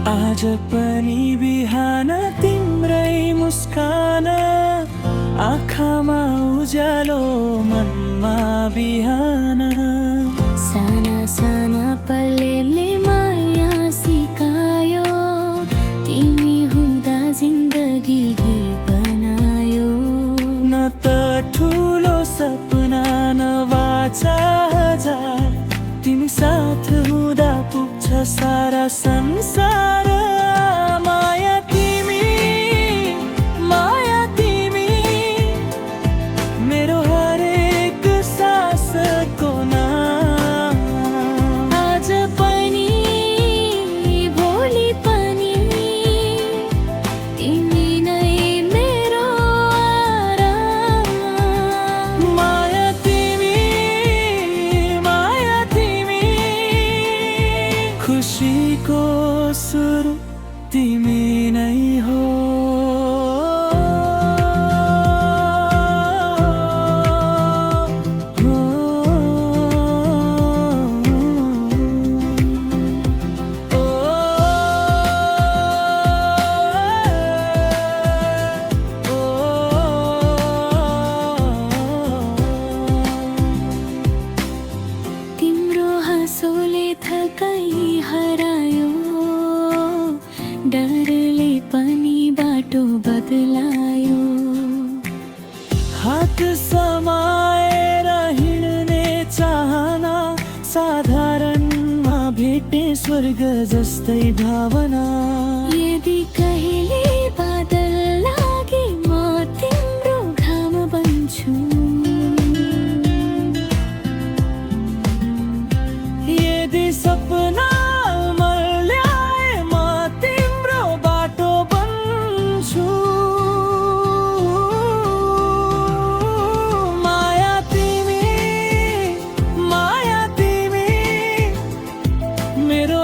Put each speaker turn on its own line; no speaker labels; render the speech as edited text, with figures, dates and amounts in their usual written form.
आज पनि बिहान तिम्रै मुस्कान, आँखामा उज्यालो मनमा बिहान।
साना साना पलले माया सिकायो, तिमी हुँदा जिन्दगी बनायो।
न त ठुलो सपना न वाचा हजार, तिमी साथ हुँदा पुग्छ सारा संसार। माया तिमी, माया तिमी, मेरो हरेक सासको नाम।
आज पनि भोलि पनि तिमी नै मेरो आराम।
माया तिमी, माया तिमी, खुसीको सुरु तिमी नै हो।
तिम्रो हाँसोले थकाइ हरायो, डरले पनि बाटो बदलायो।
हात समाएर हिँड्ने चाहना, साधारणमा भेट्ने स्वर्ग जस्तै भावना।
यदि कहिले बादल लागे म तिम्रो घाम बन्छु।
यदि सपना मर्ल्याए म तिम्रो बाटो बन्छु। माया तिमी, माया तिमी, मेरो